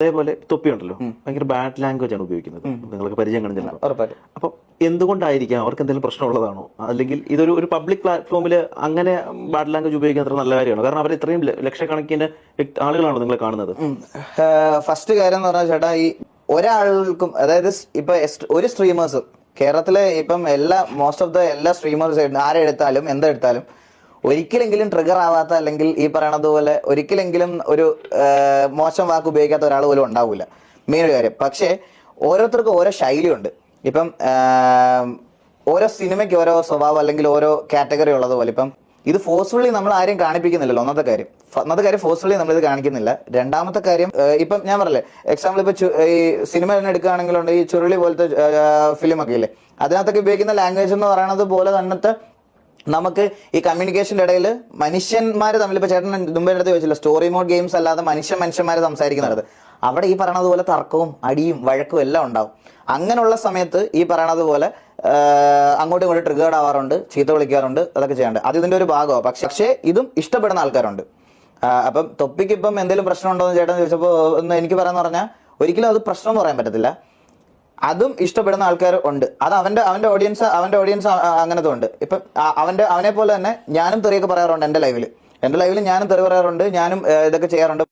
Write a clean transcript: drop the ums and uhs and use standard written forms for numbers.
അതേപോലെ തൊപ്പിയുണ്ടല്ലോ, ഭയങ്കര bad language ആണ് ഉപയോഗിക്കുന്നത്. നിങ്ങൾക്ക് പരിചയം കാണിച്ചിട്ടുണ്ടോ? അപ്പൊ എന്തുകൊണ്ടായിരിക്കാം? അവർക്ക് എന്തെങ്കിലും പ്രശ്നമുള്ളതാണോ? അല്ലെങ്കിൽ ഇതൊരു പബ്ലിക് പ്ലാറ്റ്ഫോമിൽ അങ്ങനെ ബാഡ് ലാംഗ്വേജ് ഉപയോഗിക്കാൻ അത്ര നല്ല കാര്യമാണോ? കാരണം അവർ ഇത്രയും ലക്ഷക്കണക്കിന് ആളുകളാണോ നിങ്ങളെ കാണുന്നത്? ഫസ്റ്റ് കാര്യം എന്ന് പറഞ്ഞാൽ ചേട്ടാ, ഈ ഒരാൾക്കും, അതായത് ഇപ്പൊ ഒരു സ്ട്രീമേഴ്സും കേരളത്തിലെ ഇപ്പം മോസ്റ്റ് ഓഫ് ദ എല്ലാ സ്ട്രീമേഴ്സ് ആരെടുത്താലും എന്തെടുത്താലും ഒരിക്കലെങ്കിലും ട്രിഗർ ആവാത്ത, അല്ലെങ്കിൽ ഈ പറയണത് പോലെ ഒരിക്കലെങ്കിലും ഒരു മോശം വാക്ക് ഉപയോഗിക്കാത്ത ഒരാൾ പോലും ഉണ്ടാവില്ല. മെയിൻ കാര്യം. പക്ഷേ ഓരോരുത്തർക്കും ഓരോ ശൈലിയുണ്ട്. ഇപ്പം ഓരോ സിനിമയ്ക്ക് ഓരോ സ്വഭാവം അല്ലെങ്കിൽ ഓരോ കാറ്റഗറി ഉള്ളതുപോലെ ഇപ്പം ഇത് ഫോഴ്സ്ഫുള്ളി നമ്മൾ ആരെയും കാണിപ്പിക്കുന്നില്ലല്ലോ. ഒന്നാമത്തെ കാര്യം ഫോഴ്സ്ഫുള്ളി നമ്മളിത് കാണിക്കുന്നില്ല. രണ്ടാമത്തെ കാര്യം, ഇപ്പം ഞാൻ പറയല്ലേ, എക്സാമ്പിൾ ഇപ്പൊ ഈ സിനിമ തന്നെ എടുക്കുകയാണെങ്കിലുണ്ട് ഈ ചുരുളി പോലത്തെ ഫിലിമൊക്കെ ഇല്ലേ, അതിനകത്തൊക്കെ ഉപയോഗിക്കുന്ന ലാംഗ്വേജ് എന്ന് പറയുന്നത് പോലെ തന്നത്തെ നമുക്ക് ഈ കമ്മ്യൂണിക്കേഷന്റെ ഇടയിൽ മനുഷ്യന്മാർ തമ്മിൽ, ഇപ്പൊ ചേട്ടൻ മുമ്പേ അടുത്ത് ചോദിച്ചില്ല, സ്റ്റോറി മോഡ് ഗെയിംസ് അല്ലാതെ മനുഷ്യന്മാര് സംസാരിക്കുന്നിടത്ത് അവിടെ ഈ പറയണത് പോലെ തർക്കവും അടിയും വഴക്കും എല്ലാം ഉണ്ടാവും. അങ്ങനെയുള്ള സമയത്ത് ഈ പറയണത് പോലെ അങ്ങോട്ടും ഇങ്ങോട്ടും ട്രിഗേർഡ് ആവാറുണ്ട്, ചീത്ത വിളിക്കാറുണ്ട്, അതൊക്കെ ചെയ്യാറുണ്ട്. അത് ഇതിന്റെ ഒരു ഭാഗമാണ്. പക്ഷേ ഇതും ഇഷ്ടപ്പെടുന്ന ആൾക്കാരുണ്ട്. അപ്പം തൊപ്പിക്ക് ഇപ്പം എന്തെങ്കിലും പ്രശ്നം ഉണ്ടോ എന്ന് ചേട്ടൻ ചോദിച്ചപ്പോൾ എനിക്ക് പറയാന്ന് പറഞ്ഞാൽ ഒരിക്കലും അത് പ്രശ്നം എന്ന് പറയാൻ പറ്റത്തില്ല. അതും ഇഷ്ടപ്പെടുന്ന ആൾക്കാർ ഉണ്ട്. അത് അവന്റെ ഓഡിയൻസ് അങ്ങനത്തെ ഉണ്ട്. ഇപ്പം അവനെ പോലെ തന്നെ ഞാനും തെറിയൊക്കെ പറയാറുണ്ട്. എന്റെ ലൈവിൽ ഞാനും തെറി പറയാറുണ്ട്, ഞാനും ഇതൊക്കെ ചെയ്യാറുണ്ട്.